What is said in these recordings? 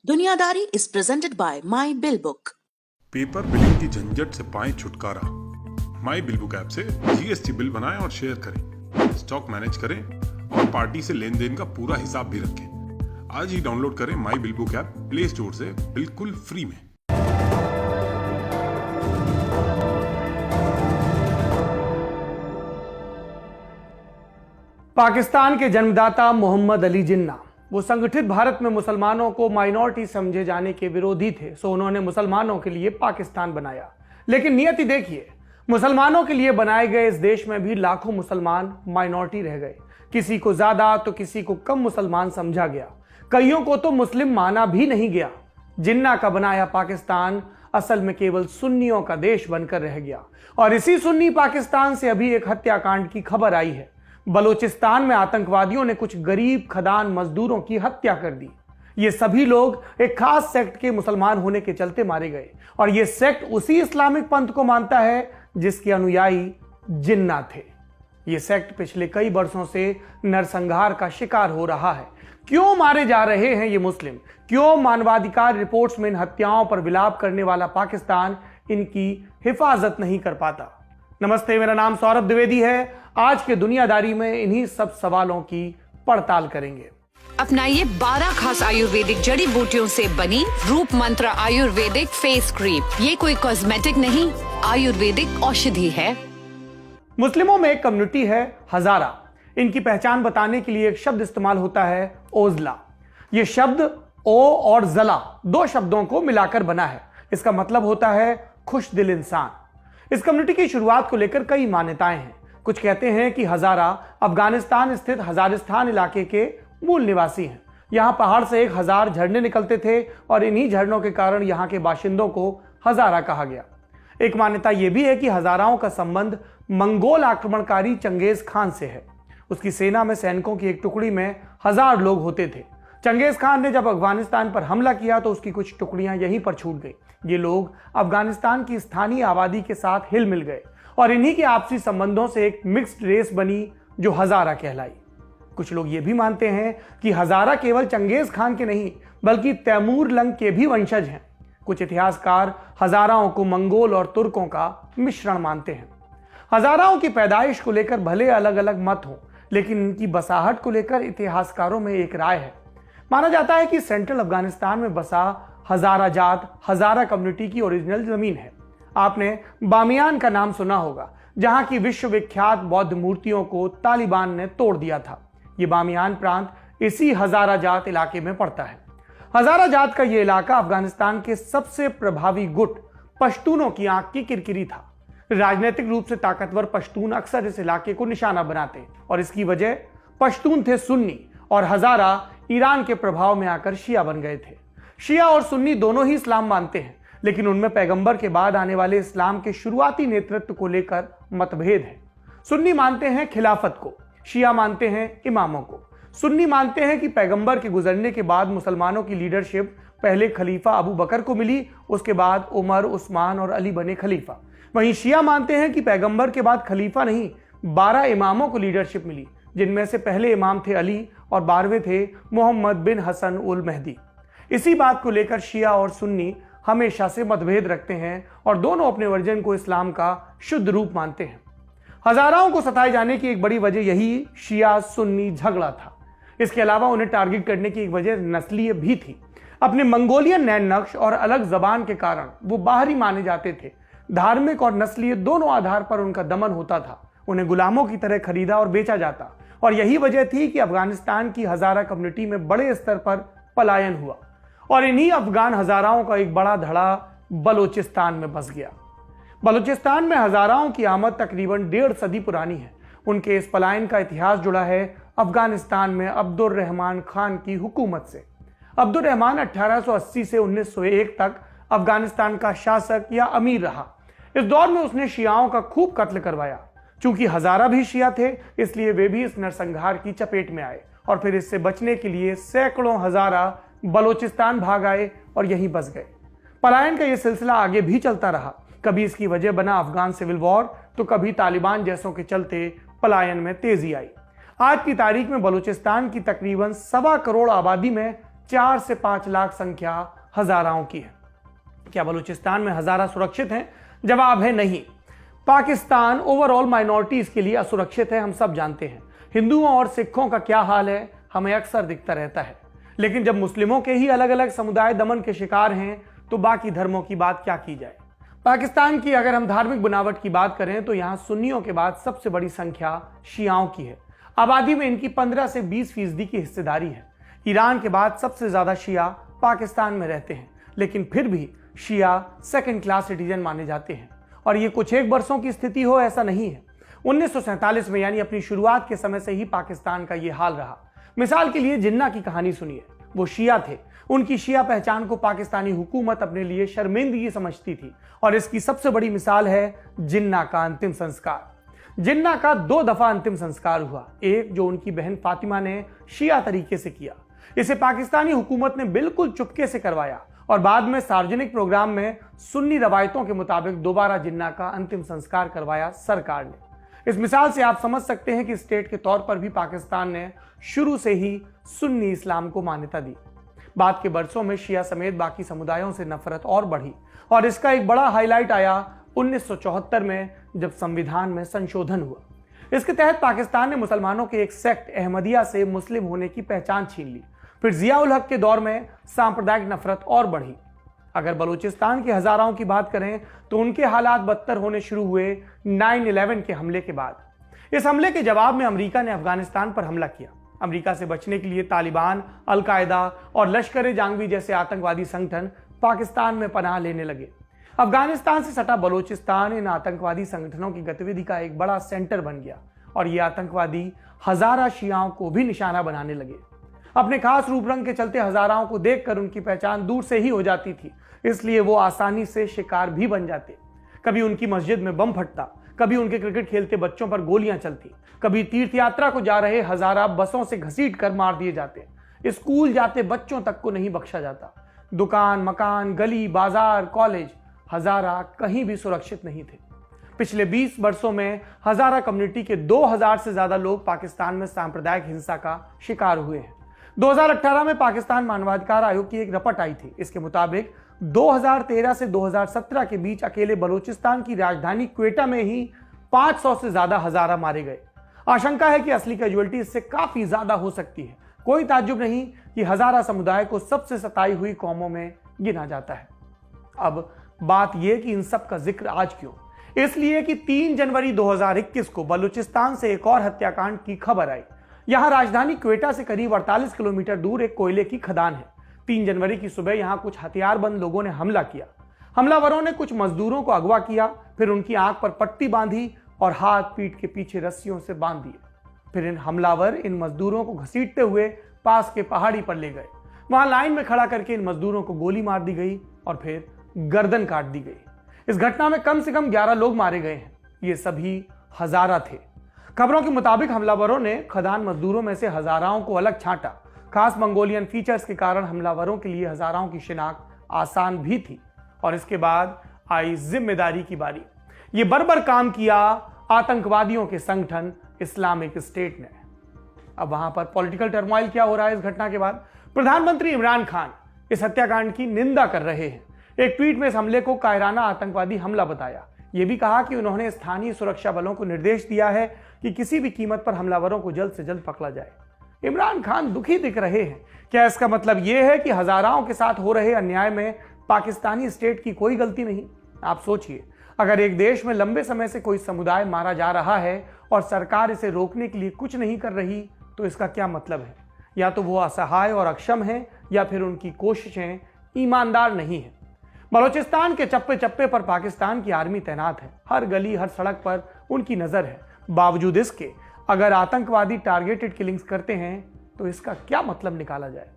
दुनियादारी is presented by My Bill Book. Paper billing की झंझट से पाएं छुटकारा। माई बिल बुक ऐप से जीएसटी बिल बनाएं और शेयर करें, स्टॉक मैनेज करें और पार्टी से लेन देन का पूरा हिसाब भी रखें। आज ही डाउनलोड करें my bill book app play store से बिल्कुल फ्री में। पाकिस्तान के जन्मदाता मोहम्मद अली जिन्ना वो संगठित भारत में मुसलमानों को माइनॉरिटी समझे जाने के विरोधी थे, सो उन्होंने मुसलमानों के लिए पाकिस्तान बनाया। लेकिन नियति देखिए, मुसलमानों के लिए बनाए गए इस देश में भी लाखों मुसलमान माइनॉरिटी रह गए। किसी को ज्यादा तो किसी को कम मुसलमान समझा गया, कईयों को तो मुस्लिम माना भी नहीं गया। जिन्ना का बनाया पाकिस्तान असल में केवल सुन्नियों का देश बनकर रह गया। और इसी सुन्नी पाकिस्तान से अभी एक हत्याकांड की खबर आई है। बलूचिस्तान में आतंकवादियों ने कुछ गरीब खदान मजदूरों की हत्या कर दी। ये सभी लोग एक खास सेक्ट के मुसलमान होने के चलते मारे गए, और ये सेक्ट उसी इस्लामिक पंथ को मानता है जिसके अनुयायी जिन्ना थे। ये सेक्ट पिछले कई वर्षों से नरसंहार का शिकार हो रहा है। क्यों मारे जा रहे हैं ये मुस्लिम? क्यों मानवाधिकार रिपोर्ट्स में इन हत्याओं पर विलाप करने वाला पाकिस्तान इनकी हिफाजत नहीं कर पाता? नमस्ते, मेरा नाम सौरभ द्विवेदी है। आज के दुनियादारी में इन्हीं सब सवालों की पड़ताल करेंगे। अपनाइए 12 खास आयुर्वेदिक जड़ी बूटियों से बनी रूप मंत्र आयुर्वेदिक फेस क्रीम। ये कोई कॉस्मेटिक नहीं, आयुर्वेदिक औषधि है। मुस्लिमों में एक कम्युनिटी है हजारा। इनकी पहचान बताने के लिए एक शब्द इस्तेमाल होता है, ओजला। ये शब्द ओ और जला दो शब्दों को मिलाकर बना है। इसका मतलब होता है खुश दिल इंसान। इस कम्युनिटी की शुरुआत को लेकर कई मान्यताएं हैं। कुछ कहते हैं कि हजारा अफगानिस्तान स्थित हजारिस्तान इलाके के मूल निवासी हैं। यहां पहाड़ से 1000 झरने निकलते थे और इन्हीं झरनों के कारण यहां के बाशिंदों को हजारा कहा गया। एक मान्यता यह भी है कि हजाराओं का संबंध मंगोल आक्रमणकारी चंगेज खान से है। उसकी सेना में सैनिकों की एक टुकड़ी में 1000 लोग होते थे। चंगेज खान ने जब अफगानिस्तान पर हमला किया तो उसकी कुछ टुकड़ियां यहीं पर छूट गई। ये लोग अफगानिस्तान की स्थानीय आबादी के साथ हिल मिल गए और इन्हीं के आपसी संबंधों से एक मिक्स्ड रेस बनी जो हजारा कहलाई। कुछ लोग ये भी मानते हैं कि हजारा केवल चंगेज खान के नहीं बल्कि तैमूर लंग के भी वंशज हैं। कुछ इतिहासकार हजाराओं को मंगोल और तुर्कों का मिश्रण मानते हैं। हजाराओं की पैदाइश को लेकर भले अलग अलग मत हों, लेकिन इनकी बसाहट को लेकर इतिहासकारों में एक राय है। माना जाता है कि सेंट्रल अफगानिस्तान में बसा हजारा जात हजारा कम्युनिटी की ओरिजिनल जमीन है। आपने बामियान का नाम सुना होगा, जहां की विश्वविख्यात बौद्ध मूर्तियों को तालिबान ने तोड़ दिया था। यह बामियान प्रांत इसी हजारा जात इलाके में पड़ता है। हजारा जात का यह इलाका अफगानिस्तान के सबसे प्रभावी गुट पश्तूनों की आंख की किरकिरी था। राजनीतिक रूप से ताकतवर पश्तून अक्सर इस इलाके को निशाना बनाते और इसकी वजह पश्तून थे सुन्नी और हजारा ईरान के प्रभाव में आकर शिया बन गए थे। शिया और सुन्नी दोनों ही इस्लाम मानते हैं, लेकिन उनमें पैगंबर के बाद आने वाले इस्लाम के शुरुआती नेतृत्व को लेकर मतभेद है। सुन्नी मानते हैं खिलाफत को, शिया मानते हैं इमामों को। सुन्नी मानते हैं कि पैगंबर के गुजरने के बाद मुसलमानों की लीडरशिप पहले खलीफा अबू बकर को मिली, उसके बाद उमर, उस्मान और अली बने खलीफा। वहीं शिया मानते हैं कि पैगंबर के बाद खलीफा नहीं 12 इमामों को लीडरशिप मिली, जिनमें से पहले इमाम थे अली और 12वें थे मोहम्मद बिन हसन उल मेहदी। इसी बात को लेकर शिया और सुन्नी हमेशा से मतभेद रखते हैं और दोनों अपने वर्जन को इस्लाम का शुद्ध रूप मानते हैं। हजाराओं को सताए जाने की एक बड़ी वजह यही शिया सुन्नी झगड़ा था। इसके अलावा उन्हें टारगेट करने की एक वजह नस्लीय भी थी। अपने मंगोलियन नैन नक्श और अलग जबान के कारण वो बाहरी माने जाते थे। धार्मिक और नस्लीय दोनों आधार पर उनका दमन होता था। उन्हें गुलामों की तरह खरीदा और बेचा जाता, और यही वजह थी कि अफगानिस्तान की हजारा कम्युनिटी में बड़े स्तर पर पलायन हुआ और इन्हीं अफगान हजाराओं का एक बड़ा धड़ा बलूचिस्तान में बस गया। बलूचिस्तान में हजाराओं की आमद तकरीबन 1.5 सदी पुरानी है। उनके इस पलायन का इतिहास जुड़ा है अफगानिस्तान में अब्दुर रहमान खान की हुकूमत से। अब्दुर रहमान 1880 से 1901 तक अफगानिस्तान का शासक या अमीर रहा। इस दौर में उसने शियाओं का खूब कत्ल करवाया। चूंकि हजारा भी शिया थे, इसलिए वे भी इस नरसंहार की चपेट में आए और फिर इससे बचने के लिए सैकड़ों हजारा बलूचिस्तान भाग आए और यहीं बस गए। पलायन का यह सिलसिला आगे भी चलता रहा। कभी इसकी वजह बना अफगान सिविल वॉर, तो कभी तालिबान जैसों के चलते पलायन में तेजी आई। आज की तारीख में बलूचिस्तान की तकरीबन 1.25 करोड़ आबादी में 4 से 5 लाख संख्या हजाराओं की है। क्या बलूचिस्तान में हजारा सुरक्षित हैं? जवाब है नहीं। पाकिस्तान ओवरऑल माइनॉरिटीज के लिए असुरक्षित है, हम सब जानते हैं। हिंदुओं और सिखों का क्या हाल है हमें अक्सर दिखता रहता है, लेकिन जब मुस्लिमों के ही अलग अलग समुदाय दमन के शिकार हैं तो बाकी धर्मों की बात क्या की जाए। पाकिस्तान की अगर हम धार्मिक बनावट की बात करें तो यहां सुन्नियों के बाद सबसे बड़ी संख्या शियाओं की है। आबादी में इनकी 15 से 20% की हिस्सेदारी है। ईरान के बाद सबसे ज्यादा शिया पाकिस्तान में रहते हैं, लेकिन फिर भी शिया सेकंड क्लास सिटीजन माने जाते हैं। और ये कुछ एक वर्षों की स्थिति हो ऐसा नहीं है। 1947 में यानी अपनी शुरुआत के समय से ही पाकिस्तान का ये हाल रहा। मिसाल के लिए जिन्ना की कहानी सुनिए। वो शिया थे, उनकी शिया पहचान को पाकिस्तानी हुकूमत अपने लिए शर्मिंदगी समझती थी और इसकी सबसे बड़ी मिसाल है जिन्ना का अंतिम संस्कार। जिन्ना का 2 दफा अंतिम संस्कार हुआ। एक जो उनकी बहन फातिमा ने शिया तरीके से किया, इसे पाकिस्तानी हुकूमत ने बिल्कुल चुपके से करवाया और बाद में सार्वजनिक प्रोग्राम में सुन्नी रवायतों के मुताबिक दोबारा जिन्ना का अंतिम संस्कार करवाया सरकार ने। इस मिसाल से आप समझ सकते हैं कि स्टेट के तौर पर भी पाकिस्तान ने शुरू से ही सुन्नी इस्लाम को मान्यता दी। बाद के बरसों में शिया समेत बाकी समुदायों से नफरत और बढ़ी और इसका एक बड़ा हाईलाइट आया 1974 में जब संविधान में संशोधन हुआ। इसके तहत पाकिस्तान ने मुसलमानों के एक सेक्ट अहमदिया से मुस्लिम होने की पहचान छीन ली। फिर जिया उल हक के दौर में सांप्रदायिक नफरत और बढ़ी। अगर बलूचिस्तान के हजाराओं की बात करें तो उनके हालात बदतर होने शुरू हुए 9/11 के हमले के बाद। इस हमले के जवाब में अमेरिका ने अफगानिस्तान पर हमला किया। अमेरिका से बचने के लिए तालिबान, अल-कायदा और लश्कर-ए-जंगी जैसे आतंकवादी संगठन पाकिस्तान में पनाह लेने लगे। अफगानिस्तान से सटा बलूचिस्तान इन आतंकवादी संगठनों की गतिविधि का एक बड़ा सेंटर बन गया और ये आतंकवादी हजारा शियाओं को भी निशाना बनाने लगे। अपने खास रूप रंग के चलते हजाराओं को देखकर उनकी पहचान दूर से ही हो जाती थी, इसलिए वो आसानी से शिकार भी बन जाते। कभी उनकी मस्जिद में बम फटता, कभी उनके क्रिकेट खेलते बच्चों पर गोलियां चलती, कभी तीर्थ यात्रा को जा रहे हजारा बसों से घसीट कर मार दिए जाते। स्कूल जाते बच्चों तक को नहीं बख्शा जाता। दुकान, मकान, गली, बाजार, कॉलेज, हजारा कहीं भी सुरक्षित नहीं थे। पिछले 20 वर्षों में हजारा कम्युनिटी के 2000 से ज्यादा लोग पाकिस्तान में सांप्रदायिक हिंसा का शिकार हुए हैं। 2018 में पाकिस्तान मानवाधिकार आयोग की एक रिपोर्ट आई थी। इसके मुताबिक 2013 से 2017 के बीच अकेले बलूचिस्तान की राजधानी क्वेटा में ही 500 से ज्यादा हजारा मारे गए। आशंका है कि असली कैजुअलिटी इससे काफी ज्यादा हो सकती है। कोई ताज्जुब नहीं कि हजारा समुदाय को सबसे सताई हुई कौमों में गिना जाता है। अब बात यह कि इन सब का जिक्र आज क्यों? इसलिए कि 3 जनवरी 2021 को बलूचिस्तान से एक और हत्याकांड की खबर आई। यहां राजधानी क्वेटा से करीब 48 किलोमीटर दूर एक कोयले की खदान है। 3 जनवरी की सुबह यहां कुछ हथियारबंद लोगों ने हमला किया। हमलावरों ने कुछ मजदूरों को अगवा किया, फिर उनकी आंख पर पट्टी बांधी और हाथ पीठ के पीछे रस्सियों से बांध दिए। फिर इन हमलावर इन मजदूरों को घसीटते हुए पास के पहाड़ी पर ले गए। वहां लाइन में खड़ा करके इन मजदूरों को गोली मार दी गई और फिर गर्दन काट दी गई। इस घटना में कम से कम 11 लोग मारे गए हैं। ये सभी हजारा थे। खबरों के मुताबिक हमलावरों ने खदान मजदूरों में से हजाराओं को अलग छांटा। खास मंगोलियन फीचर्स के कारण हमलावरों के लिए हजाराओं की शिनाख्त आसान भी थी। और इसके बाद आई जिम्मेदारी की बारी। ये बर्बर काम किया आतंकवादियों के संगठन इस्लामिक स्टेट ने। अब वहां पर पॉलिटिकल टर्मोइल क्या हो रहा है इस घटना के बाद? प्रधानमंत्री इमरान खान इस हत्याकांड की निंदा कर रहे हैं। एक ट्वीट में इस हमले को कायराना आतंकवादी हमला बताया। यह भी कहा कि उन्होंने स्थानीय सुरक्षा बलों को निर्देश दिया है कि किसी भी कीमत पर हमलावरों को जल्द से जल्द पकड़ा जाए। इमरान खान दुखी दिख रहे हैं। क्या इसका मतलब यह है कि हजाराओं के साथ हो रहे अन्याय में पाकिस्तानी स्टेट की कोई गलती नहीं? आप सोचिए, अगर एक देश में लंबे समय से कोई समुदाय मारा जा रहा है और सरकार इसे रोकने के लिए कुछ नहीं कर रही तो इसका क्या मतलब है? या तो वो असहाय और अक्षम है या फिर उनकी कोशिशें ईमानदार नहीं है। बलूचिस्तान के चप्पे चप्पे पर पाकिस्तान की आर्मी तैनात है। हर गली हर सड़क पर उनकी नजर है। बावजूद इसके अगर आतंकवादी टारगेटेड किलिंग्स करते हैं तो इसका क्या मतलब निकाला जाए?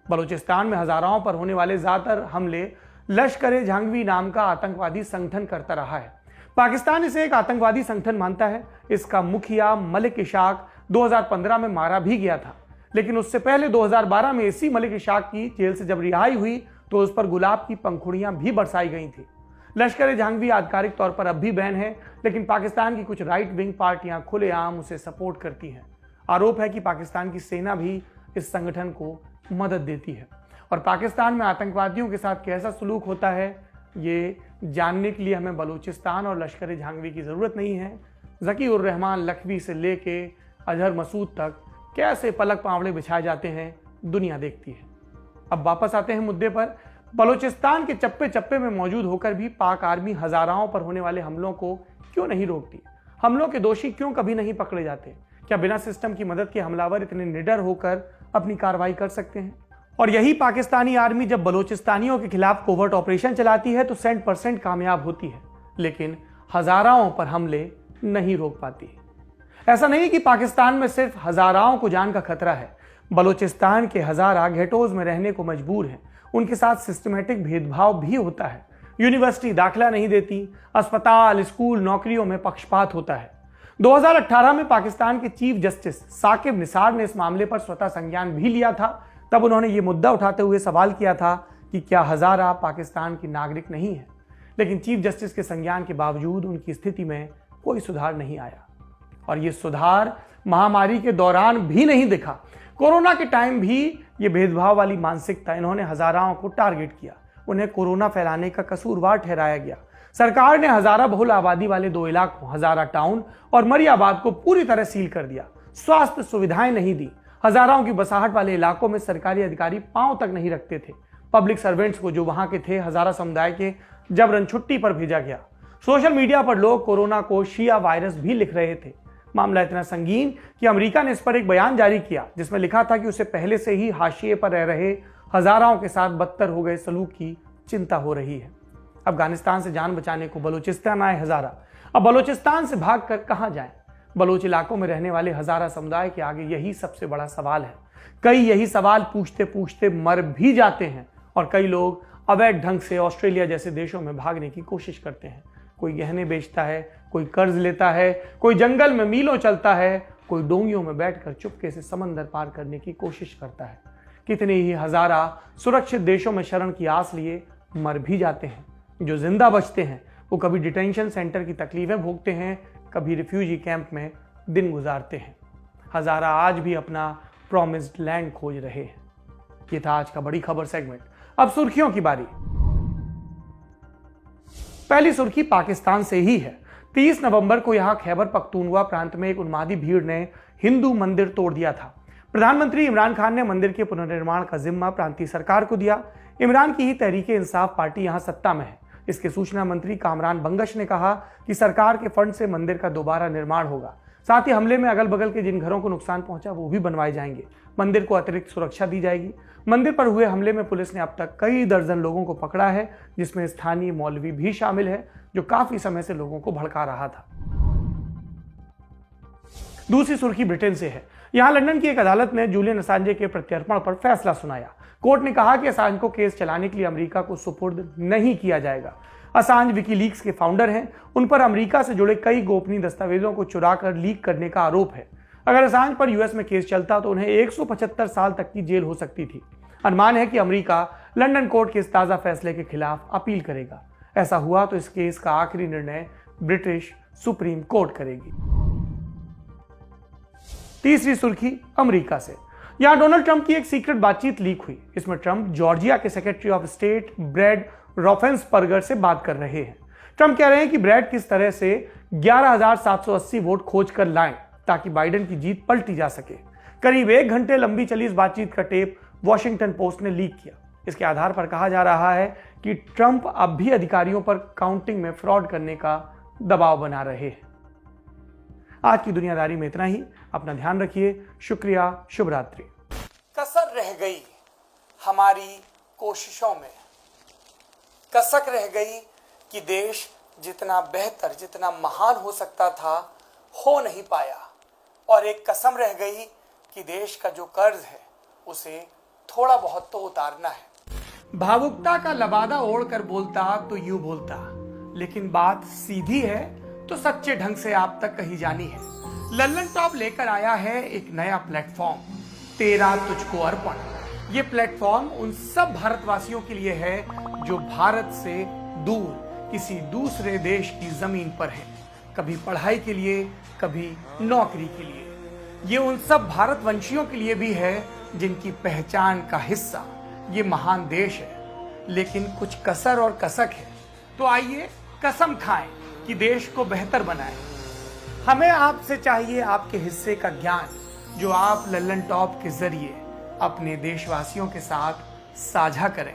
बलूचिस्तान में हजाराओं पर होने वाले ज्यादातर हमले लश्कर-ए-जंगी नाम का आतंकवादी संगठन करता रहा है। पाकिस्तान इसे एक आतंकवादी संगठन मानता है। इसका मुखिया मलिक इशाक 2015 में मारा भी गया था, लेकिन उससे पहले 2012 में इसी मलिक इशाक की जेल से जब रिहाई हुई तो उस पर गुलाब की पंखुड़ियां भी बरसाई गई थी। लश्कर-ए-जंगी आधिकारिक तौर पर अब भी बैन है, लेकिन पाकिस्तान की कुछ राइट विंग पार्टियां खुलेआम उसे सपोर्ट करती हैं। आरोप है कि पाकिस्तान की सेना भी इस संगठन को मदद देती है। और पाकिस्तान में आतंकवादियों के साथ कैसा सलूक होता है, ये जानने के लिए हमें बलूचिस्तान और लश्कर झांगवी की ज़रूरत नहीं है। ज़की उर रहमान लखवी से लेके अजहर मसूद तक कैसे पलक पावड़े बिछाए जाते हैं, दुनिया देखती है। अब वापस आते हैं मुद्दे पर। बलूचिस्तान के चप्पे चप्पे में मौजूद होकर भी पाक आर्मी हजाराओं पर होने वाले हमलों को क्यों नहीं रोकती? हमलों के दोषी क्यों कभी नहीं पकड़े जाते? क्या बिना सिस्टम की मदद के हमलावर इतने निडर होकर अपनी कार्रवाई कर सकते हैं? और यही पाकिस्तानी आर्मी जब बलूचिस्तानियों के खिलाफ कोवर्ट ऑपरेशन चलाती है तो 100% कामयाब होती है, लेकिन हजाराओं पर हमले नहीं रोक पाती। ऐसा नहीं कि पाकिस्तान में सिर्फ हजाराओं को जान का खतरा है। बलूचिस्तान के हजारा घेटोज में रहने को मजबूर हैं। उनके साथ सिस्टमेटिक भेदभाव भी होता है। यूनिवर्सिटी दाखिला नहीं देती, अस्पताल, स्कूल, नौकरियों में पक्षपात होता है। 2018 में पाकिस्तान के चीफ जस्टिस साकिब निसार ने इस मामले पर स्वतः संज्ञान भी लिया था। तब उन्होंने ये मुद्दा उठाते हुए सवाल किया था कि क्या हजारा पाकिस्तान की नागरिक नहीं है, लेकिन चीफ जस्टिस के संज्ञान के बावजूद उनकी स्थिति में कोई सुधार नहीं आया। और ये सुधार महामारी के दौरान भी नहीं दिखा। कोरोना के टाइम भी ये भेदभाव वाली मानसिकता, इन्होंने हजाराओं को टारगेट किया। उन्हें कोरोना फैलाने का कसूरवार ठहराया गया। सरकार ने हजारा बहुल आबादी वाले 2 इलाकों हजारा टाउन और मरियाबाद को पूरी तरह सील कर दिया। स्वास्थ्य सुविधाएं नहीं दी। हजाराओं की बसाहट वाले इलाकों में सरकारी अधिकारी पांव तक नहीं रखते थे। पब्लिक सर्वेंट्स को जो वहां के थे हजारा समुदाय के जबरन छुट्टी पर भेजा गया। सोशल मीडिया पर लोग कोरोना को शिया वायरस भी लिख रहे थे। मामला इतना संगीन कि अमेरिका ने इस पर एक बयान जारी किया जिसमें लिखा था कि उसे पहले से ही हाशिए पर रह रहे हजाराओं के साथ बदतर हो गए सलूक की चिंता हो रही है। अफगानिस्तान से जान बचाने को बलूचिस्तान आए हजारा। अब बलूचिस्तान से भागकर कहां जाएं? बलूच इलाकों में रहने वाले हजारा समुदाय के आगे यही सबसे बड़ा सवाल है। कई यही सवाल पूछते पूछते मर भी जाते हैं और कई लोग अवैध ढंग से ऑस्ट्रेलिया जैसे देशों में भागने की कोशिश करते हैं। कोई गहने बेचता है, कोई कर्ज लेता है, कोई जंगल में मीलों चलता है, कोई डोंगियों में बैठकर चुपके से समंदर पार करने की कोशिश करता है। कितने ही हजारा सुरक्षित देशों में शरण की आस लिए मर भी जाते हैं। जो जिंदा बचते हैं वो कभी डिटेंशन सेंटर की तकलीफें भोगते हैं, कभी रिफ्यूजी कैंप में दिन गुजारते हैं। हजारा आज भी अपना प्रॉमिस्ड लैंड खोज रहे हैं। ये था आज का बड़ी खबर सेगमेंट। अब सुर्खियों की बारी। पहली सुर्खी पाकिस्तान से ही है। 30 नवंबर को यहां खैबर पख्तूनख्वा प्रांत में एक उन्मादी भीड़ ने हिंदू मंदिर तोड़ दिया था। प्रधानमंत्री इमरान खान ने मंदिर के पुनर्निर्माण का जिम्मा प्रांतीय सरकार को दिया। इमरान की ही तहरीके इंसाफ पार्टी यहां सत्ता में है। इसके सूचना मंत्री कामरान बंगश ने कहा कि सरकार के फंड से मंदिर का दोबारा निर्माण होगा। साथ ही हमले में अगल बगल के जिन घरों को नुकसान पहुंचा वो भी बनवाए जाएंगे। मंदिर को अतिरिक्त सुरक्षा दी जाएगी। मंदिर पर हुए हमले में पुलिस ने अब तक कई दर्जन लोगों को पकड़ा है, जिसमें स्थानीय मौलवी भी शामिल है जो काफी समय से लोगों को भड़का रहा था। दूसरी सुर्खी ब्रिटेन से है। यहां लंदन की एक अदालत ने जूलियन असांजे के प्रत्यर्पण पर फैसला सुनाया। कोर्ट ने कहा कि असांज को केस चलाने के लिए अमेरिका को सुपुर्द नहीं किया जाएगा। असांज विकीलीक्स के फाउंडर हैं। उन पर अमेरिका से जुड़े कई गोपनीय दस्तावेजों को चुराकर लीक करने का आरोप है। अगर असांज पर यूएस में केस चलता तो उन्हें 175 साल तक की जेल हो सकती थी। अनुमान है कि अमेरिका लंदन कोर्ट के इस ताजा फैसले के खिलाफ अपील करेगा। ऐसा हुआ तो इस केस का आखिरी निर्णय ब्रिटिश सुप्रीम कोर्ट करेगी। तीसरी सुर्खी अमेरिका से। यहां डोनाल्ड ट्रंप की एक सीक्रेट बातचीत लीक हुई। इसमें ट्रंप जॉर्जिया के सेक्रेटरी ऑफ स्टेट ब्रैड रॉफेन्सबर्गर से बात कर रहे हैं। ट्रंप कह रहे हैं कि ब्रैड किस तरह से 11,780 वोट खोज कर लाएं ताकि बाइडेन की जीत पलटी जा सके। करीब 1 घंटे लंबी चली इस बातचीत का टेप वॉशिंगटन पोस्ट ने लीक किया। इसके आधार पर कहा जा रहा है कि ट्रंप अब भी अधिकारियों पर काउंटिंग में फ्रॉड करने का दबाव बना रहे हैं। आज की दुनियादारी में इतना ही। अपना ध्यान रखिए। शुक्रिया। शुभ रात्रि। कसर रह गई हमारी कोशिशों में, कसक रह गई कि देश जितना बेहतर, जितना महान हो सकता था, हो नहीं पाया। और एक कसम रह गई कि देश का जो कर्ज है उसे थोड़ा बहुत तो उतारना है। भावुकता का लबादा ओढ़कर बोलता तो यूं बोलता, लेकिन बात सीधी है तो सच्चे ढंग से आप तक कही जानी है। लल्लन टॉप लेकर आया है एक नया प्लेटफॉर्म, तेरा तुझको अर्पण। ये प्लेटफॉर्म उन सब भारतवासियों के लिए है जो भारत से दूर किसी दूसरे देश की जमीन पर है, कभी पढ़ाई के लिए, कभी नौकरी के लिए। ये उन सब भारतवंशियों के लिए भी है जिनकी पहचान का हिस्सा ये महान देश है, लेकिन कुछ कसर और कसक है। तो आइए कसम खाएं कि देश को बेहतर बनाएं। हमें आपसे चाहिए आपके हिस्से का ज्ञान, जो आप लल्लन टॉप के जरिए अपने देशवासियों के साथ साझा करें।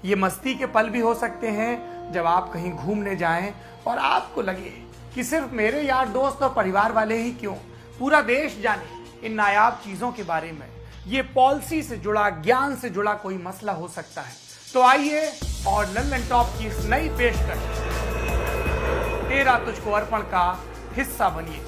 ये मस्ती के पल भी हो सकते हैं जब आप कहीं घूमने जाएं और आपको लगे कि सिर्फ मेरे यार दोस्त और परिवार वाले ही क्यों, पूरा देश जाने इन नायाब चीजों के बारे में। ये पॉलिसी से जुड़ा, ज्ञान से जुड़ा कोई मसला हो सकता है। तो आइए और लल्लन टॉप की इस नई पेशकश तेरा तुझको अर्पण का हिस्सा बनिए।